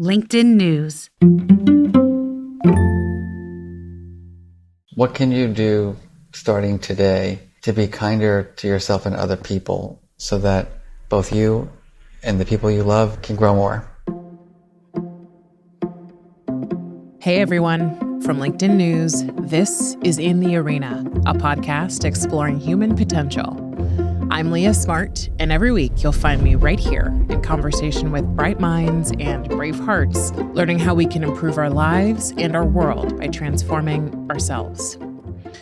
LinkedIn News. What can you do starting today to be kinder to yourself and other people so that both you and the people you love can grow more? Hey everyone, from LinkedIn News, this is In the Arena, a podcast exploring human potential. I'm Leah Smart, and every week you'll find me right here in conversation with bright minds and brave hearts, learning how we can improve our lives and our world by transforming ourselves.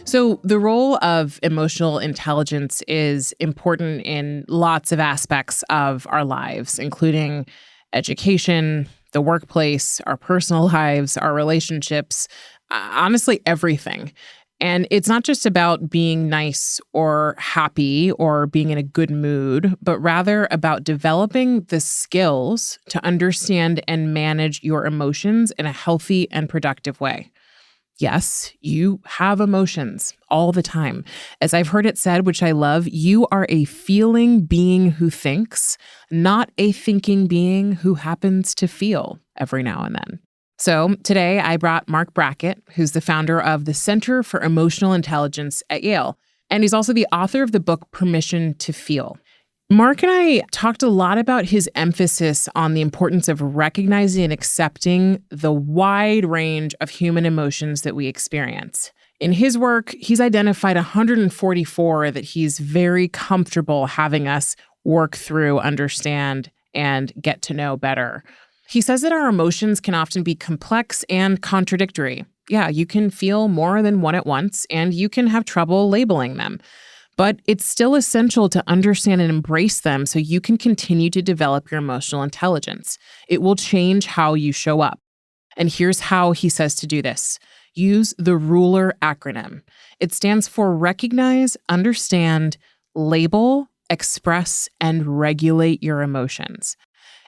So the role of emotional intelligence is important in lots of aspects of our lives, including education, the workplace, our personal lives, our relationships, honestly, everything. And it's not just about being nice or happy or being in a good mood, but rather about developing the skills to understand and manage your emotions in a healthy and productive way. Yes, you have emotions all the time. As I've heard it said, which I love, you are a feeling being who thinks, not a thinking being who happens to feel every now and then. So today I brought Marc Brackett, who's the founder of the Center for Emotional Intelligence at Yale, and he's also the author of the book Permission to Feel. Marc and I talked a lot about his emphasis on the importance of recognizing and accepting the wide range of human emotions that we experience. In his work, he's identified 144 that he's very comfortable having us work through, understand, and get to know better. He says that our emotions can often be complex and contradictory. Yeah, you can feel more than one at once, and you can have trouble labeling them. But it's still essential to understand and embrace them so you can continue to develop your emotional intelligence. It will change how you show up. And here's how he says to do this. Use the RULER acronym. It stands for Recognize, Understand, Label, Express, and Regulate Your Emotions.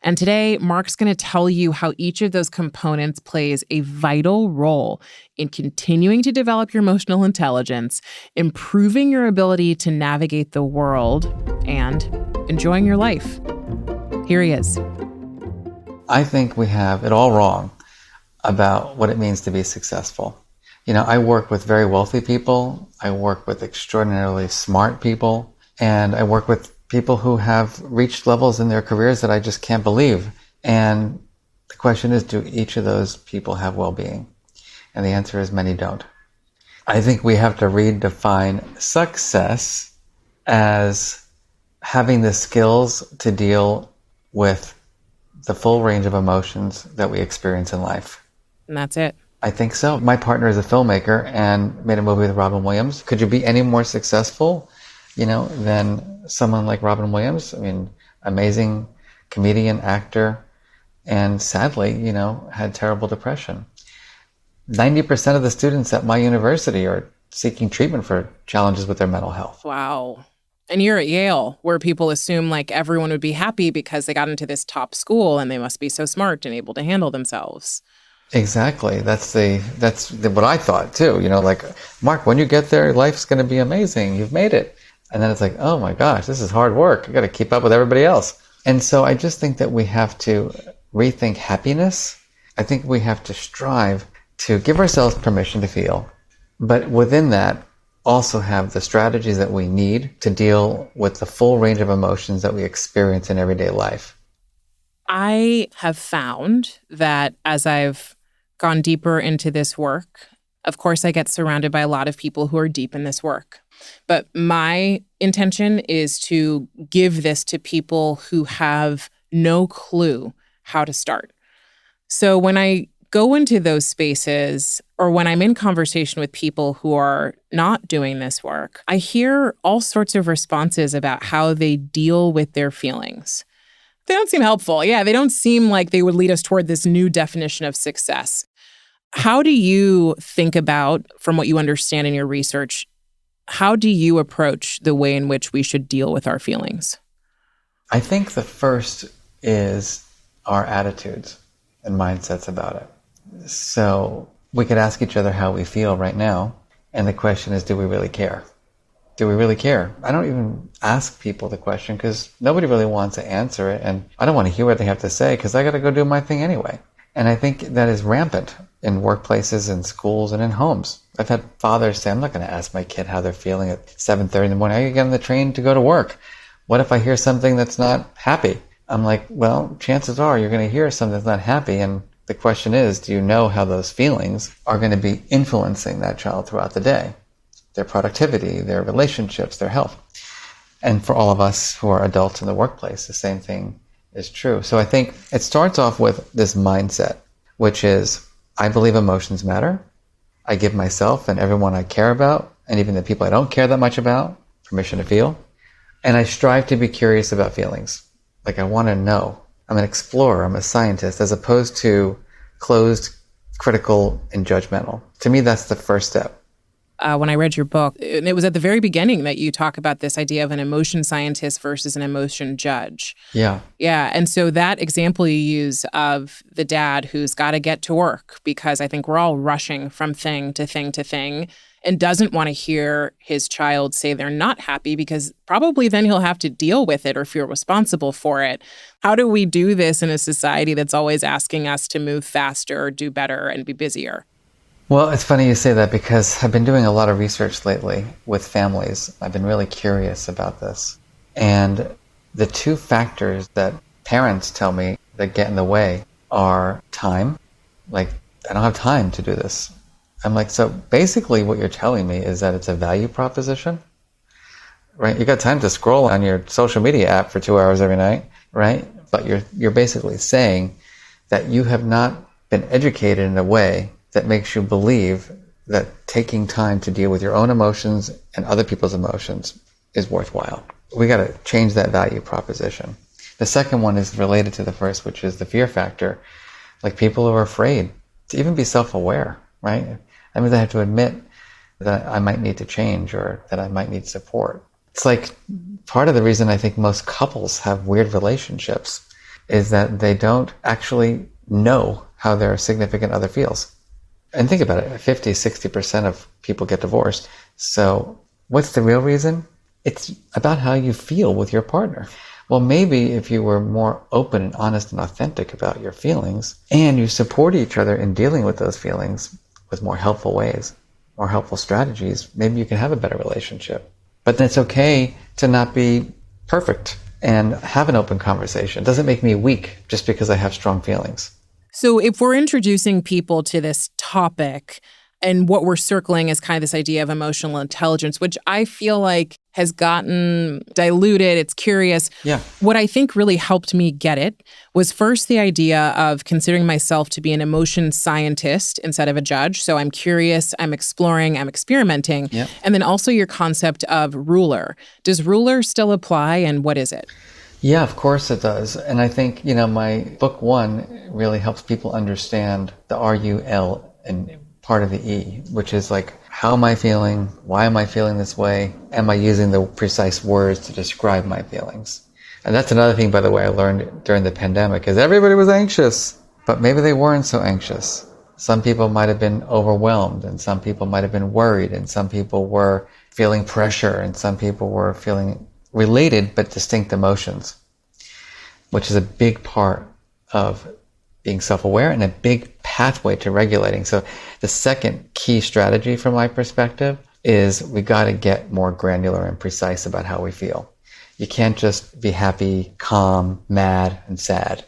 And today, Marc's going to tell you how each of those components plays a vital role in continuing to develop your emotional intelligence, improving your ability to navigate the world, and enjoying your life. Here he is. I think we have it all wrong about what it means to be successful. You know, I work with very wealthy people, I work with extraordinarily smart people, and I work with people who have reached levels in their careers that I just can't believe. And the question is, do each of those people have well-being? And the answer is many don't. I think we have to redefine success as having the skills to deal with the full range of emotions that we experience in life. And that's it. I think so. My partner is a filmmaker and made a movie with Robin Williams. Could you be any more successful, than someone like Robin Williams? I mean, amazing comedian, actor, and sadly, had terrible depression. 90% of the students at my university are seeking treatment for challenges with their mental health. Wow. And you're at Yale, where people assume like everyone would be happy because they got into this top school and they must be so smart and able to handle themselves. Exactly. That's what I thought too. Like, Marc, when you get there, life's going to be amazing. You've made it. And then it's like, oh my gosh, this is hard work. You got to keep up with everybody else. And so I just think that we have to rethink happiness. I think we have to strive to give ourselves permission to feel, but within that, also have the strategies that we need to deal with the full range of emotions that we experience in everyday life. I have found that as I've gone deeper into this work, of course, I get surrounded by a lot of people who are deep in this work. But my intention is to give this to people who have no clue how to start. So when I go into those spaces, or when I'm in conversation with people who are not doing this work, I hear all sorts of responses about how they deal with their feelings. They don't seem helpful. Yeah, they don't seem like they would lead us toward this new definition of success. How do you think about, from what you understand in your research, how do you approach the way in which we should deal with our feelings? I think the first is our attitudes and mindsets about it. So we could ask each other how we feel right now. And the question is, do we really care? Do we really care? I don't even ask people the question because nobody really wants to answer it. And I don't want to hear what they have to say because I got to go do my thing anyway. And I think that is rampant in workplaces and schools and in homes. I've had fathers say, I'm not going to ask my kid how they're feeling at 7:30 in the morning. How are you getting on the train to go to work? What if I hear something that's not happy? I'm like, well, chances are you're going to hear something that's not happy. And the question is, do you know how those feelings are going to be influencing that child throughout the day? Their productivity, their relationships, their health. And for all of us who are adults in the workplace, the same thing is true. So I think it starts off with this mindset, which is, I believe emotions matter. I give myself and everyone I care about, and even the people I don't care that much about, permission to feel. And I strive to be curious about feelings. Like, I want to know. I'm an explorer. I'm a scientist, as opposed to closed, critical, and judgmental. To me, that's the first step. When I read your book, and it was at the very beginning that you talk about this idea of an emotion scientist versus an emotion judge. Yeah. Yeah. And so that example you use of the dad who's got to get to work, because I think we're all rushing from thing to thing to thing, and doesn't want to hear his child say they're not happy, because probably then he'll have to deal with it or feel responsible for it. How do we do this in a society that's always asking us to move faster, do better, and be busier? Well, it's funny you say that, because I've been doing a lot of research lately with families. I've been really curious about this. And the two factors that parents tell me that get in the way are time. Like, I don't have time to do this. I'm like, so basically what you're telling me is that it's a value proposition, right? You got time to scroll on your social media app for 2 hours every night, right? But you're basically saying that you have not been educated in a way that makes you believe that taking time to deal with your own emotions and other people's emotions is worthwhile. We got to change that value proposition. The second one is related to the first, which is the fear factor. Like, people are afraid to even be self-aware, right? That means I have to admit that I might need to change, or that I might need support. It's like part of the reason I think most couples have weird relationships is that they don't actually know how their significant other feels. And think about it, 50, 60% of people get divorced. So what's the real reason? It's about how you feel with your partner. Well, maybe if you were more open and honest and authentic about your feelings, and you support each other in dealing with those feelings with more helpful ways, more helpful strategies, maybe you can have a better relationship. But then it's okay to not be perfect and have an open conversation. It doesn't make me weak just because I have strong feelings. So if we're introducing people to this topic, and what we're circling is kind of this idea of emotional intelligence, which I feel like has gotten diluted, it's curious. Yeah. What I think really helped me get it was first the idea of considering myself to be an emotion scientist instead of a judge. So I'm curious, I'm exploring, I'm experimenting. Yeah. And then also your concept of ruler. Does ruler still apply, and what is it? Yeah, of course it does. And I think, my book 1 really helps people understand the RUL and part of the E, which is like, how am I feeling? Why am I feeling this way? Am I using the precise words to describe my feelings? And that's another thing, by the way, I learned during the pandemic, is everybody was anxious, but maybe they weren't so anxious. Some people might have been overwhelmed, and some people might have been worried, and some people were feeling pressure, and some people were feeling related but distinct emotions, which is a big part of being self-aware and a big pathway to regulating. So the second key strategy from my perspective is we got to get more granular and precise about how we feel. You can't just be happy, calm, mad, and sad.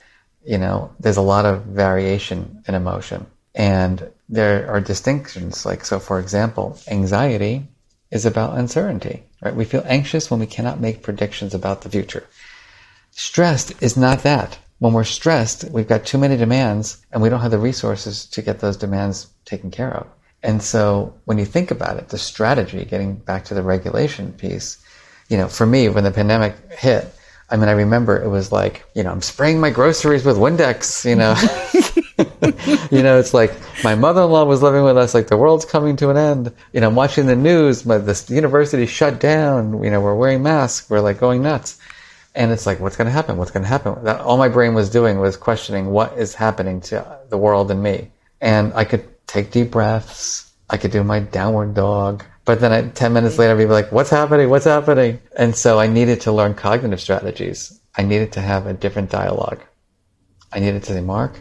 There's a lot of variation in emotion. And there are distinctions. Like, so for example, anxiety is about uncertainty, right? We feel anxious when we cannot make predictions about the future. Stressed is not that. When we're stressed, we've got too many demands and we don't have the resources to get those demands taken care of. And so when you think about it, the strategy, getting back to the regulation piece, for me, when the pandemic hit, I remember it was like, I'm spraying my groceries with Windex, it's like my mother-in-law was living with us, like the world's coming to an end. I'm watching the news, the university shut down, we're wearing masks, we're like going nuts. And it's like, what's going to happen? What's going to happen? All my brain was doing was questioning what is happening to the world and me. And I could take deep breaths. I could do my downward dog. But then 10 minutes later, I'd be like, what's happening? What's happening? And so I needed to learn cognitive strategies. I needed to have a different dialogue. I needed to say, Mark,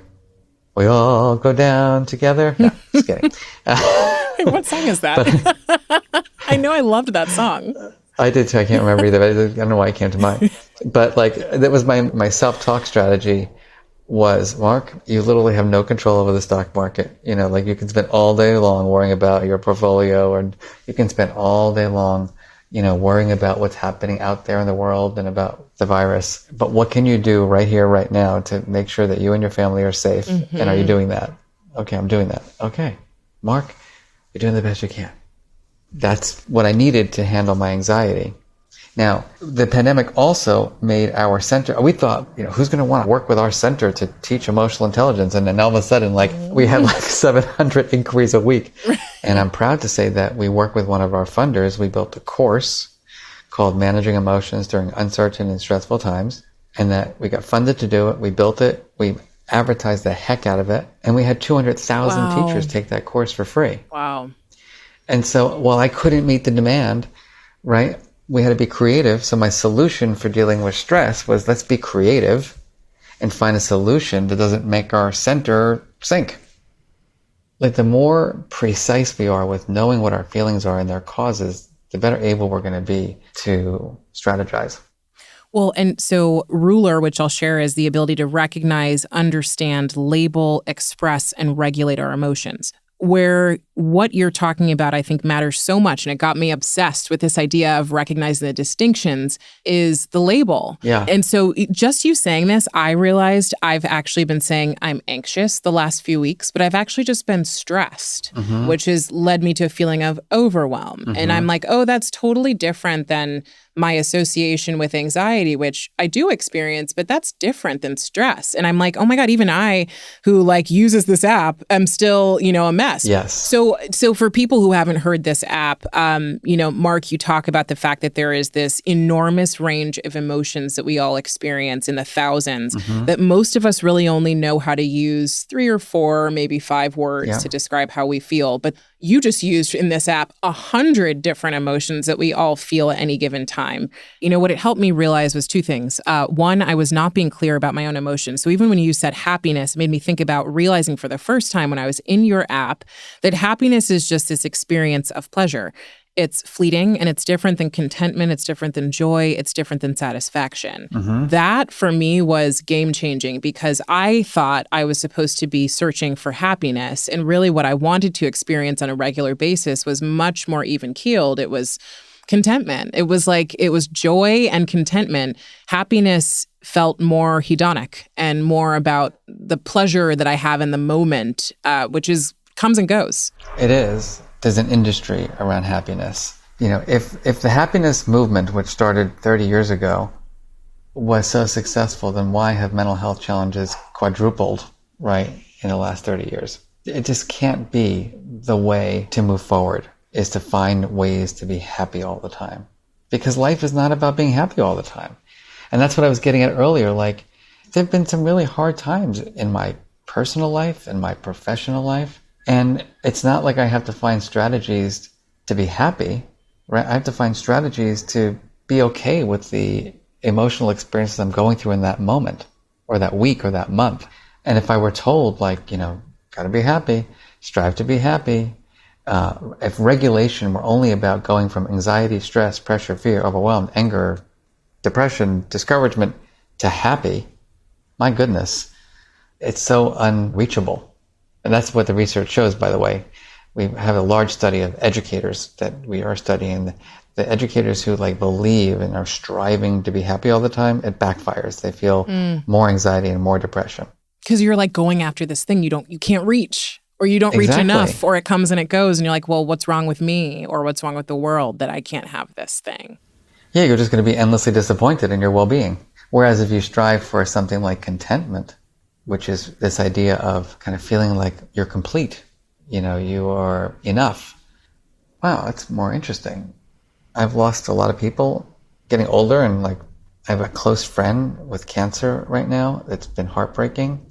We all go down together. No, just kidding. What song is that? I know I loved that song. I did too. I can't remember either. I don't know why it came to mind. But like, that was my self-talk strategy was, Mark, you literally have no control over the stock market. You know, like you can spend all day long worrying about your portfolio, and you can spend all day long, you know, worrying about what's happening out there in the world and about the virus. But what can you do right here, right now to make sure that you and your family are safe? Mm-hmm. And are you doing that? Okay, I'm doing that. Okay, Mark, you're doing the best you can. That's what I needed to handle my anxiety. Now, the pandemic also made our center, we thought, you know, who's going to want to work with our center to teach emotional intelligence? And then all of a sudden, like, we had like 700 inquiries a week. And I'm proud to say that we work with one of our funders. We built a course called Managing Emotions During Uncertain and Stressful Times. And that we got funded to do it. We built it. We advertised the heck out of it. And we had 200,000 teachers take that course for free. Wow. And so while I couldn't meet the demand, right, we had to be creative. So my solution for dealing with stress was, let's be creative and find a solution that doesn't make our center sink. Like, the more precise we are with knowing what our feelings are and their causes, the better able we're going to be to strategize. Well, and so ruler, which I'll share, is the ability to recognize, understand, label, express, and regulate our emotions. Where what you're talking about, I think, matters so much, and it got me obsessed with this idea of recognizing the distinctions, is the label. Yeah. And so just you saying this, I realized I've actually been saying I'm anxious the last few weeks, but I've actually just been stressed, which has led me to a feeling of overwhelm. And I'm like, oh, that's totally different than my association with anxiety, which I do experience, but that's different than stress. And I'm like, oh my God, even I, who like uses this app, I'm still, you know, a mess. Yes. So for people who haven't heard this app, you know, Mark, you talk about the fact that there is this enormous range of emotions that we all experience in the thousands, that most of us really only know how to use 3 or 4, maybe 5 words to describe how we feel. But you just used in this app 100 different emotions that we all feel at any given time. You know, what it helped me realize was 2 things. One, I was not being clear about my own emotions. So even when you said happiness, it made me think about realizing for the first time when I was in your app that happiness is just this experience of pleasure. It's fleeting, and it's different than contentment. It's different than joy. It's different than satisfaction. That for me was game changing, because I thought I was supposed to be searching for happiness. And really what I wanted to experience on a regular basis was much more even keeled. It was contentment. It was like, it was joy and contentment. Happiness felt more hedonic and more about the pleasure that I have in the moment, which is comes and goes. It is. There's an industry around happiness. You know, if the happiness movement, which started 30 years ago, was so successful, then why have mental health challenges quadrupled, right, in the last 30 years? It just can't be the way to move forward, is to find ways to be happy all the time. Because life is not about being happy all the time. And that's what I was getting at earlier. Like, there have been some really hard times in my personal life and my professional life. And it's not like I have to find strategies to be happy, right? I have to find strategies to be okay with the emotional experiences I'm going through in that moment or that week or that month. And if I were told, like, you know, gotta be happy, strive to be happy, if regulation were only about going from anxiety, stress, pressure, fear, overwhelmed, anger, depression, discouragement to happy, my goodness, it's so unreachable. And that's what the research shows, by the way. We have a large study of educators that we are studying. The educators who like believe and are striving to be happy all the time, it backfires. They feel more anxiety and more depression. Because you're like going after this thing you can't reach, or you don't reach enough, or it comes and it goes, and you're like, well, what's wrong with me, or what's wrong with the world that I can't have this thing? Yeah, you're just going to be endlessly disappointed in your well-being. Whereas if you strive for something like contentment, which is this idea of kind of feeling like you're complete, you know, you are enough. Wow, that's more interesting. I've lost a lot of people getting older, and like I have a close friend with cancer right now. It's been heartbreaking.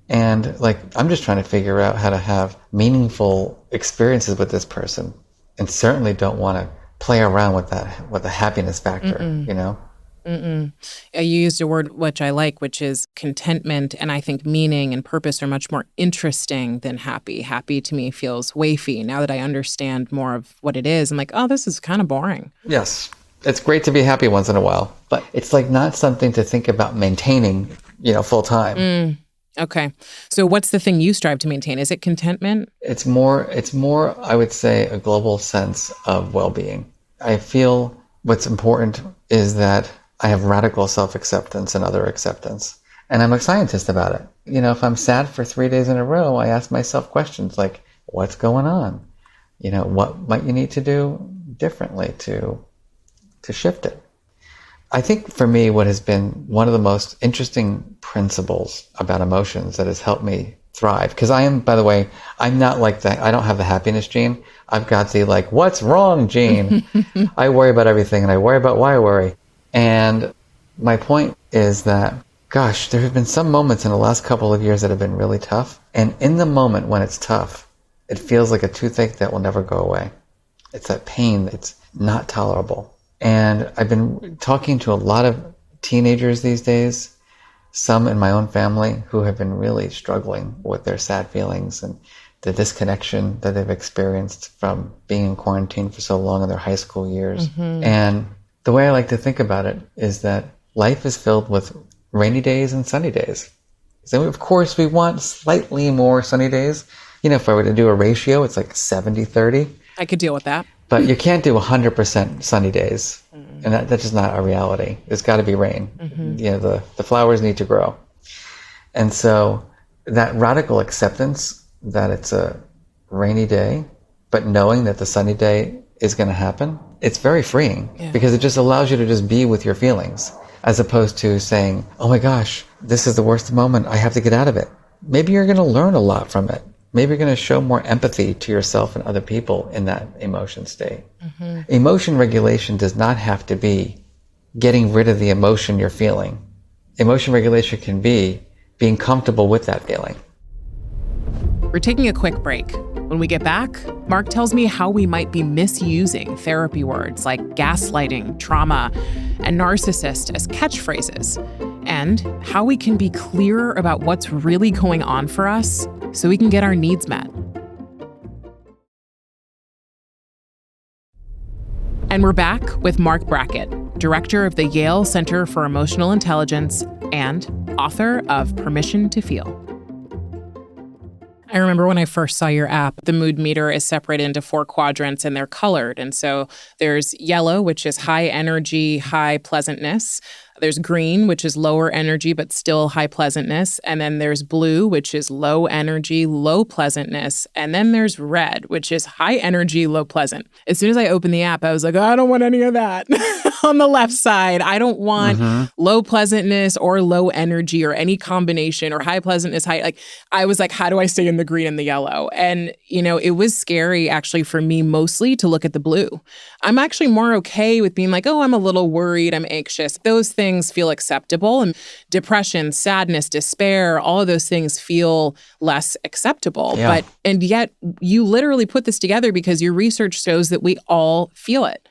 And like, I'm just trying to figure out how to have meaningful experiences with this person, and certainly don't want to play around with that, with the happiness factor, you know? You used a word which I like, which is contentment. And I think meaning and purpose are much more interesting than happy. Happy to me feels wafy. Now that I understand more of what it is, I'm like, oh, this is kind of boring. Yes. It's great to be happy once in a while, but it's like not something to think about maintaining, full time. Okay. So what's the thing you strive to maintain? Is it contentment? It's more, I would say, a global sense of well-being. I feel what's important is that I have radical self-acceptance and other acceptance. And I'm a scientist about it. If I'm sad for 3 days in a row, I ask myself questions like, what's going on? What might you need to do differently to shift it? I think for me, what has been one of the most interesting principles about emotions that has helped me thrive, because I am, by the way, I'm not like that. I don't have the happiness gene. I've got the what's wrong gene. I worry about everything and I worry about why I worry. And my point is that, gosh, there have been some moments in the last couple of years that have been really tough. And in the moment when it's tough, it feels like a toothache that will never go away. It's that pain that's not tolerable. And I've been talking to a lot of teenagers these days, some in my own family who have been really struggling with their sad feelings and the disconnection that they've experienced from being in quarantine for so long in their high school years. And the way I like to think about it is that life is filled with rainy days and sunny days. So of course we want slightly more sunny days. If I were to do a ratio, it's like 70-30. I could deal with that. But you can't do 100% sunny days. And that's just not a reality. There's got to be rain. The flowers need to grow. And so that radical acceptance that it's a rainy day, but knowing that the sunny day is going to happen, it's very freeing because it just allows you to just be with your feelings as opposed to saying, oh my gosh, this is the worst moment. I have to get out of it. Maybe you're going to learn a lot from it. Maybe you're going to show more empathy to yourself and other people in that emotion state. Emotion regulation does not have to be getting rid of the emotion you're feeling. Emotion regulation can be being comfortable with that feeling. We're taking a quick break. When we get back, Marc tells me how we might be misusing therapy words like gaslighting, trauma, and narcissist as catchphrases, and how we can be clearer about what's really going on for us so we can get our needs met. And we're back with Marc Brackett, director of the Yale Center for Emotional Intelligence and author of Permission to Feel. I remember when I first saw your app, the mood meter is separated into 4 quadrants and they're colored. And so there's yellow, which is high energy, high pleasantness. There's green, which is lower energy, but still high pleasantness. And then there's blue, which is low energy, low pleasantness. And then there's red, which is high energy, low pleasant. As soon as I opened the app, I was like, I don't want any of that on the left side. I don't want low pleasantness or low energy or any combination or high pleasantness, I was like, how do I stay in the green and the yellow? And, it was scary actually for me mostly to look at the blue. I'm actually more okay with being like, oh, I'm a little worried, I'm anxious. Those things feel acceptable. And depression, sadness, despair, all of those things feel less acceptable. Yeah. And yet you literally put this together because your research shows that we all feel it.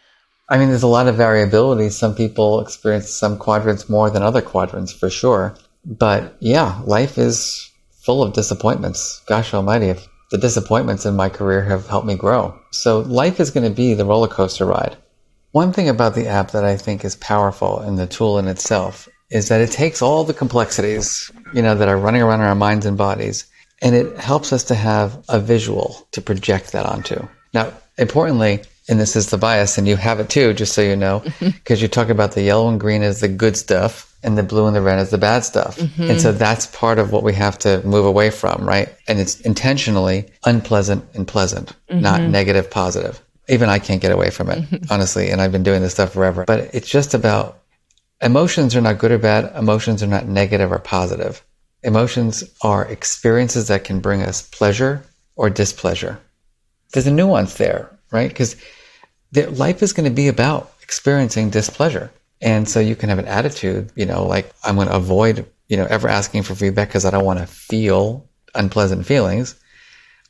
I mean, there's a lot of variability. Some people experience some quadrants more than other quadrants for sure. But yeah, life is full of disappointments. Gosh almighty, if the disappointments in my career have helped me grow. So life is going to be the roller coaster ride. One thing about the app that I think is powerful in the tool in itself is that it takes all the complexities, that are running around in our minds and bodies, and it helps us to have a visual to project that onto. Now, importantly, and this is the bias, and you have it too, just so you know, because you talk about the yellow and green as the good stuff, and the blue and the red as the bad stuff. And so that's part of what we have to move away from, right? And it's intentionally unpleasant and pleasant, not negative, positive. Even I can't get away from it, honestly, and I've been doing this stuff forever. But it's just about emotions are not good or bad. Emotions are not negative or positive. Emotions are experiences that can bring us pleasure or displeasure. There's a nuance there, right? Because life is going to be about experiencing displeasure. And so you can have an attitude, like I'm going to avoid, ever asking for feedback because I don't want to feel unpleasant feelings.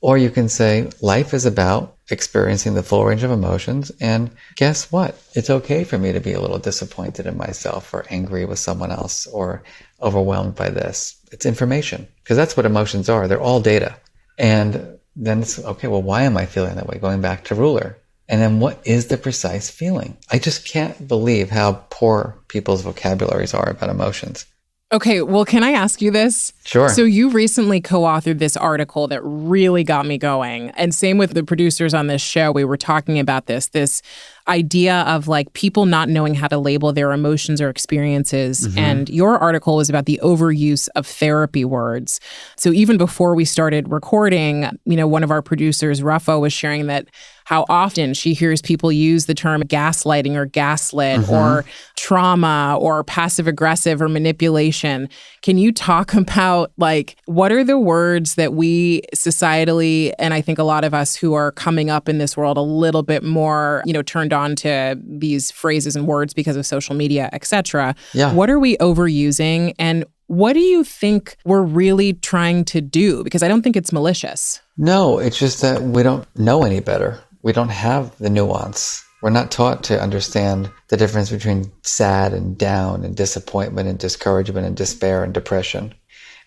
Or you can say, life is about experiencing the full range of emotions. And guess what? It's okay for me to be a little disappointed in myself or angry with someone else or overwhelmed by this. It's information, because that's what emotions are. They're all data. And then it's, okay, well, why am I feeling that way? Going back to ruler. And then what is the precise feeling? I just can't believe how poor people's vocabularies are about emotions. Okay, well, can I ask you this? Sure. So you recently co-authored this article that really got me going. And same with the producers on this show. We were talking about this idea of like people not knowing how to label their emotions or experiences. Mm-hmm. And your article was about the overuse of therapy words. So even before we started recording, one of our producers, Ruffo, was sharing that how often she hears people use the term gaslighting or gaslit mm-hmm. or trauma or passive aggressive or manipulation. Can you talk about like what are the words that we societally, and I think a lot of us who are coming up in this world a little bit more, turned on to these phrases and words because of social media, et cetera. Yeah. What are we overusing, and what do you think we're really trying to do? Because I don't think it's malicious. No, it's just that we don't know any better. We don't have the nuance. We're not taught to understand the difference between sad and down and disappointment and discouragement and despair and depression.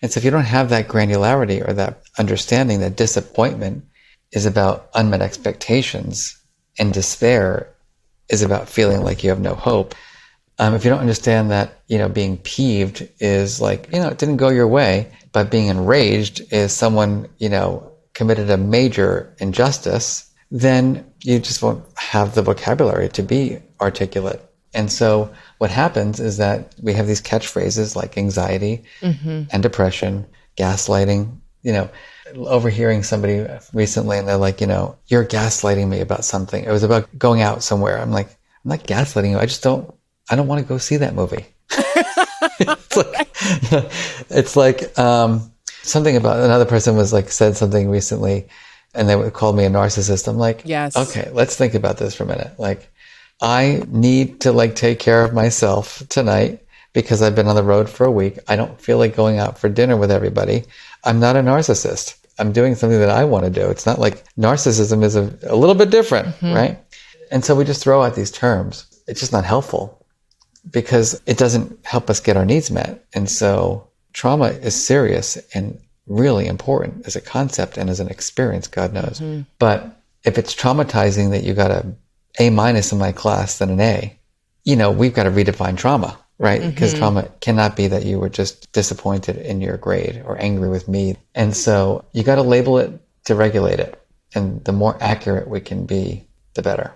And so if you don't have that granularity or that understanding that disappointment is about unmet expectations and despair is about feeling like you have no hope. If you don't understand that, being peeved is like, it didn't go your way, but being enraged is someone, committed a major injustice, then you just won't have the vocabulary to be articulate. And so what happens is that we have these catchphrases like anxiety mm-hmm. and depression, gaslighting, overhearing somebody recently and they're like, you're gaslighting me about something. It was about going out somewhere. I'm like, I'm not gaslighting you. I don't want to go see that movie. It's like something about another person was like, said something recently and they called me a narcissist. I'm like, yes. Okay, let's think about this for a minute. Like, I need to take care of myself tonight because I've been on the road for a week. I don't feel like going out for dinner with everybody. I'm not a narcissist. I'm doing something that I want to do. It's not like narcissism is a little bit different, mm-hmm. right? And so we just throw out these terms. It's just not helpful because it doesn't help us get our needs met. And so trauma is serious and really important as a concept and as an experience, God knows. Mm-hmm. But if it's traumatizing that you got a A- in my class than an A, we've got to redefine trauma, right? Mm-hmm. Because trauma cannot be that you were just disappointed in your grade or angry with me. And so you got to label it to regulate it. And the more accurate we can be, the better.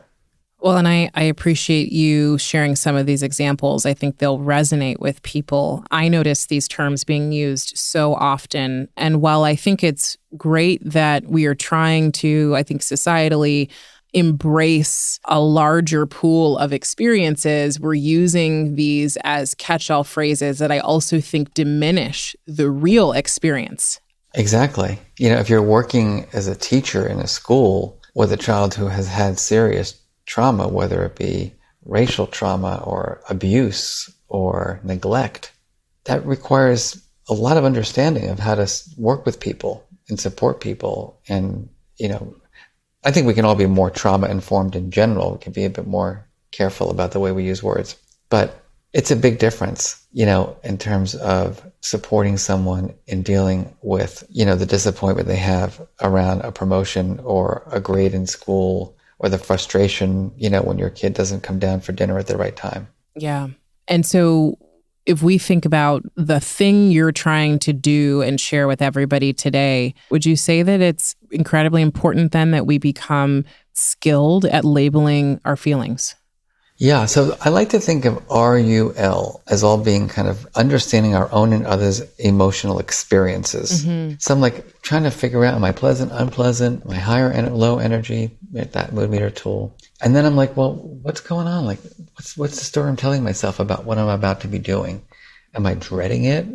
Well, and I appreciate you sharing some of these examples. I think they'll resonate with people. I notice these terms being used so often. And while I think it's great that we are trying to, I think societally, embrace a larger pool of experiences, we're using these as catch-all phrases that I also think diminish the real experience. Exactly. If you're working as a teacher in a school with a child who has had serious trauma, whether it be racial trauma or abuse or neglect, that requires a lot of understanding of how to work with people and support people. And, I think we can all be more trauma informed in general. We can be a bit more careful about the way we use words, but it's a big difference, in terms of supporting someone in dealing with, the disappointment they have around a promotion or a grade in school, or the frustration, when your kid doesn't come down for dinner at the right time. Yeah. And so if we think about the thing you're trying to do and share with everybody today, would you say that it's incredibly important then that we become skilled at labeling our feelings? Yeah. So I like to think of RUL as all being kind of understanding our own and others' emotional experiences. Mm-hmm. So I'm like trying to figure out, am I pleasant, unpleasant, my higher and low energy, that mood meter tool. And then I'm like, well, what's going on? Like, what's the story I'm telling myself about what I'm about to be doing? Am I dreading it,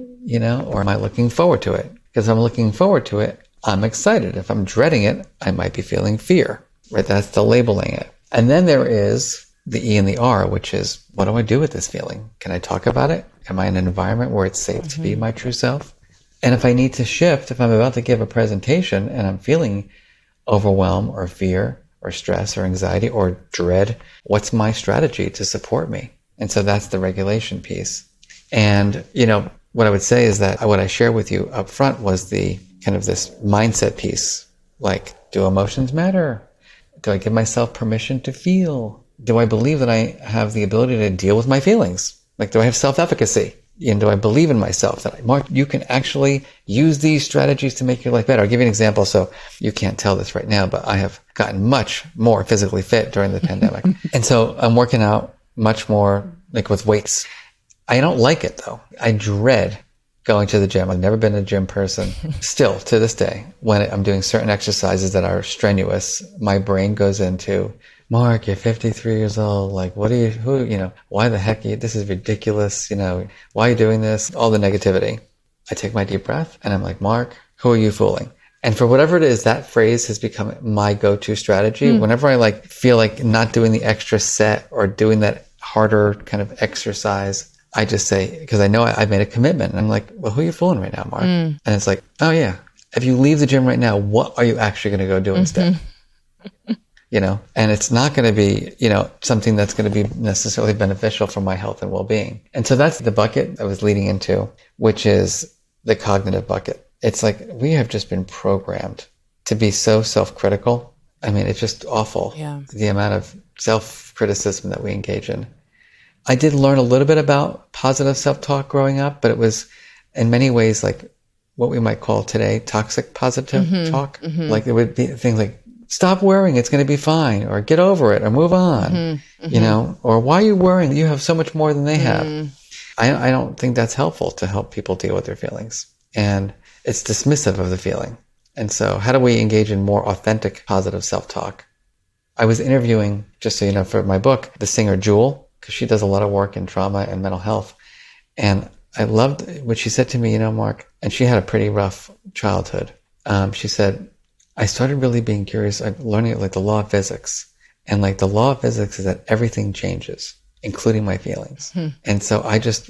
or am I looking forward to it? Because if I'm looking forward to it, I'm excited. If I'm dreading it, I might be feeling fear, right? That's the labeling it. And then there is the E and the R, which is, what do I do with this feeling? Can I talk about it? Am I in an environment where it's safe mm-hmm. to be my true self? And if I need to shift, if I'm about to give a presentation and I'm feeling overwhelm or fear or stress or anxiety or dread, what's my strategy to support me? And so that's the regulation piece. And, what I would say is that what I shared with you up front was the kind of this mindset piece. Like, do emotions matter? Do I give myself permission to feel? Do I believe that I have the ability to deal with my feelings? Like, do I have self-efficacy? And do I believe in myself that, Mark, you can actually use these strategies to make your life better? I'll give you an example. So you can't tell this right now, but I have gotten much more physically fit during the pandemic. And so I'm working out much more like with weights. I don't like it though. I dread going to the gym. I've never been a gym person. Still to this day, when I'm doing certain exercises that are strenuous, my brain goes into, Mark, you're 53 years old. Like, why the heck this is ridiculous. Why are you doing this? All the negativity. I take my deep breath and I'm like, Mark, who are you fooling? And for whatever it is, that phrase has become my go-to strategy. Whenever I feel like not doing the extra set or doing that harder kind of exercise, I just say, because I know I've made a commitment. And I'm like, well, who are you fooling right now, Mark? And it's like, oh yeah, if you leave the gym right now, what are you actually going to go do instead? And it's not going to be, something that's going to be necessarily beneficial for my health and well-being. And so that's the bucket I was leading into, which is the cognitive bucket. It's like we have just been programmed to be so self-critical. I mean, it's just awful. Yeah. The amount of self-criticism that we engage in. I did learn a little bit about positive self-talk growing up, but it was in many ways like what we might call today toxic positive talk. Like it would be things like, stop worrying, it's going to be fine, or get over it, or move on, or why are you worrying? You have so much more than they have. I don't think that's helpful to help people deal with their feelings. And it's dismissive of the feeling. And so how do we engage in more authentic positive self-talk? I was interviewing, just so you know, for my book, the singer Jewel, because she does a lot of work in trauma and mental health. And I loved what she said to me, Mark, and she had a pretty rough childhood. She said, I started really being curious, learning the law of physics. And the law of physics is that everything changes, including my feelings. And so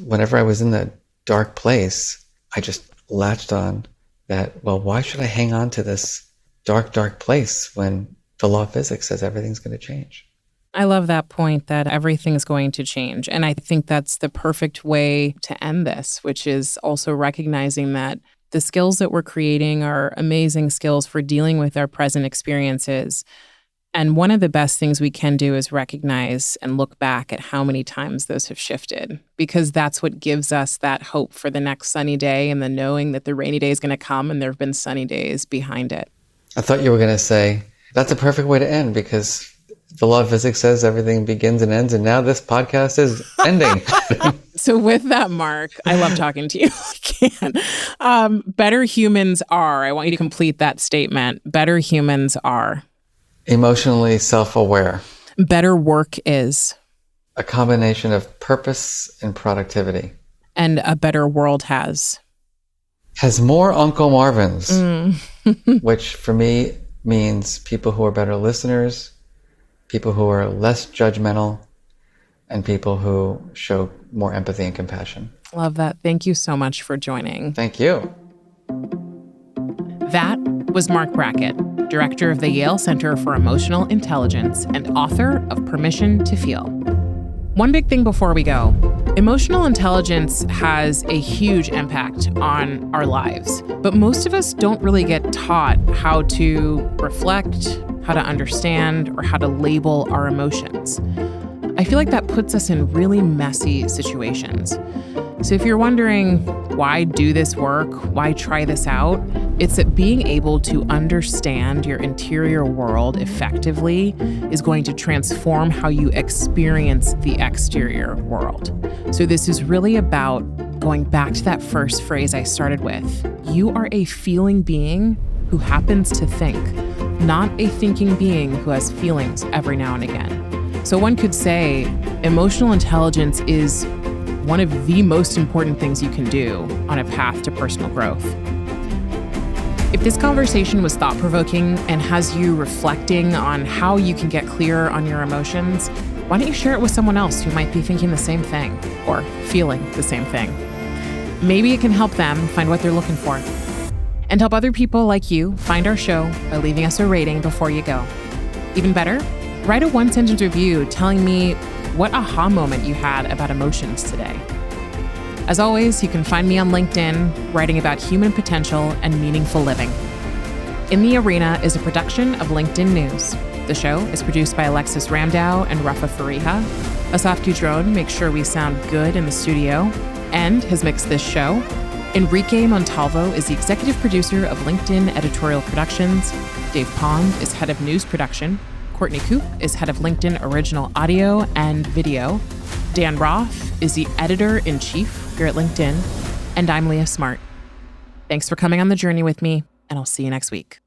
whenever I was in that dark place, I just latched on that, well, why should I hang on to this dark, dark place when the law of physics says everything's going to change? I love that point that everything's going to change. And I think that's the perfect way to end this, which is also recognizing that the skills that we're creating are amazing skills for dealing with our present experiences. And one of the best things we can do is recognize and look back at how many times those have shifted, because that's what gives us that hope for the next sunny day and the knowing that the rainy day is going to come and there have been sunny days behind it. I thought you were going to say, that's a perfect way to end because the law of physics says everything begins and ends, and now this podcast is ending. So with that, Mark, I love talking to you. I can. Better humans are, I want you to complete that statement. Better humans are. Emotionally self-aware. Better work is. A combination of purpose and productivity. And a better world has. Has more Uncle Marvins, which for me means people who are better listeners, people who are less judgmental, and people who show more empathy and compassion. Love that. Thank you so much for joining. Thank you. That was Marc Brackett, director of the Yale Center for Emotional Intelligence and author of Permission to Feel. One big thing before we go. Emotional intelligence has a huge impact on our lives, but most of us don't really get taught how to reflect, how to understand, or how to label our emotions. I feel like that puts us in really messy situations. So if you're wondering, why do this work? Why try this out? It's that being able to understand your interior world effectively is going to transform how you experience the exterior world. So this is really about going back to that first phrase I started with. You are a feeling being who happens to think, not a thinking being who has feelings every now and again. So one could say emotional intelligence is one of the most important things you can do on a path to personal growth. If this conversation was thought-provoking and has you reflecting on how you can get clearer on your emotions, why don't you share it with someone else who might be thinking the same thing or feeling the same thing? Maybe it can help them find what they're looking for. And help other people like you find our show by leaving us a rating before you go. Even better, write a one-sentence review telling me what aha moment you had about emotions today. As always, you can find me on LinkedIn writing about human potential and meaningful living. In the Arena is a production of LinkedIn News. The show is produced by Alexis Ramdow and Rafa Fariha. Asaf Gudron makes sure we sound good in the studio and has mixed this show. Enrique Montalvo is the executive producer of LinkedIn Editorial Productions. Dave Pond is head of news production. Courtney Koop is head of LinkedIn Original Audio and Video. Dan Roth is the editor-in-chief here at LinkedIn. And I'm Leah Smart. Thanks for coming on the journey with me, and I'll see you next week.